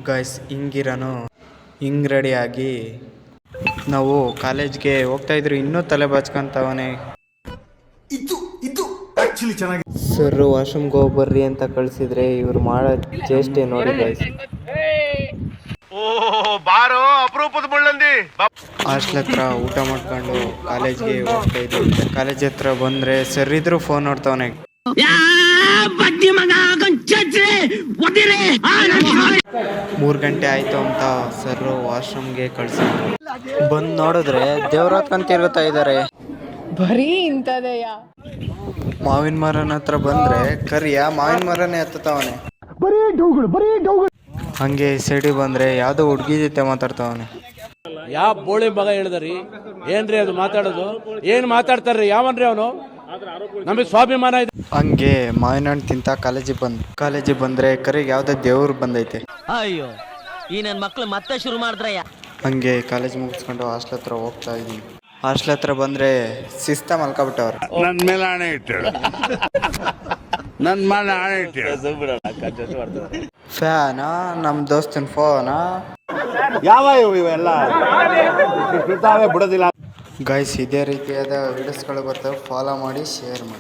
Guys ಹಿಂಗಿರನು ಹಿಂಗೆ ರೆಡಿಯಾಗಿ ನಾವು ಕಾಲೇಜ್ಗೆ ಹೋಗ್ತಾ ಇದ್ರು ಇನ್ನೂ ತಲೆ ಬಾಚ್ಕೊಂತವನೇ. ಸರ್ ವಾಶ್ರೂಮ್ಗೆ ಹೋಗಿ ಬರ್ರಿ ಅಂತ ಕಳಿಸಿದ್ರೆ ಇವ್ರು ಮಾಡೋ ಚೇಷ್ಟೆ ನೋಡಿ ಗೈಸ್. ಹಾಸ್ಟ್ಲ್ ಹತ್ರ ಊಟ ಮಾಡ್ಕೊಂಡು ಕಾಲೇಜ್ಗೆ ಹೋಗ್ತಾ ಇದ್ವಿ. ಕಾಲೇಜ್ ಹತ್ರ ಬಂದ್ರೆ ಸರ್ ಇದ್ರು ಫೋನ್ ನೋಡ್ತಾವನೆ. 3 ಗಂಟೆ ಆಯ್ತು ಅಂತ ಸರ್ ವಾಶ್ರೂಮ್ಗೆ ಕಳ್ಸಿದ್ರು. ಬಂದು ನೋಡಿದ್ರೆ ದೇವ್ರಾತ್ಕೊಂಡ್ ತಿರುಗುತ್ತಾ ಇದ್ದಾರೆ. ಬರೀ ಇಂಥದೆಯ. ಮಾವಿನ ಮರನ ಹತ್ರ ಬಂದ್ರೆ ಕರಿಯ ಮಾವಿನ ಮರನೇ ಹತ್ತವನೆ. ಹಂಗೆ ಸೈಡಿಗೆ ಬಂದ್ರೆ ಯಾವ್ದೋ ಹುಡುಗಿ ಜೊತೆ ಮಾತಾಡ್ತಾವನೆ. ಯಾವ ಬೋಳಿ ಮಗ ಹೇಳಿದ್ರಿ ಏನ್ರಿ ಅದು ಮಾತಾಡೋದು? ಏನ್ ಮಾತಾಡ್ತಾರ್ರಿ ಯಾವನ್ರಿ ಅವನು? ನಮಗೆ ಸ್ವಾಭಿಮಾನ ಇದೆ. ಹಂಗೆ ಮಾವಿನ ಹಣ್ಣು ತಿಂತ ಕಾಲೇಜಿಗೆ ಬಂದ್ರೆ ಕರಿಗೆ ಯಾವ್ದೋ ದೇವ್ರು ಬಂದೈತೆ. ಅಯ್ಯೋ ಈ ನನ್ ಮಕ್ಳು ಮತ್ತೆ ಶುರು ಮಾಡಿದ್ರಯ್ಯ. ಹಂಗೆ ಕಾಲೇಜ್ ಮುಗಿಸ್ಕೊಂಡು ಹಾಸ್ಟ್ಲ್ ಹತ್ರ ಹೋಗ್ತಾ ಇದೀವಿ. ಹಾಸ್ಟ್ಲ್ ಹತ್ರ ಬಂದ್ರೆ ಶಿಸ್ತ ಮಲ್ಕೊಬಿಟ್ಟವ್ರೆ. ನನ್ ಮೇಲೆ ಆಣೆ ಇಟ್ಟೇಳು, ನನ್ ಮೇಲೆ ಆಣೆ ಇಟ್ಟೇಳು. ಫ್ಯಾನಾ ನಮ್ ದೋಸ್ತನ್ ಫೋನಾ ಯಾವ ಇವೆಲ್ಲ ಬಿಡೋದಿಲ್ಲ. ಗೈಸ್ ಇದೇ ರೀತಿಯಾದ ವಿಡಿಯೋಸ್ಗಳು ಬರ್ತವೆ. ಫಾಲೋ ಮಾಡಿ, ಶೇರ್ ಮಾಡಿ.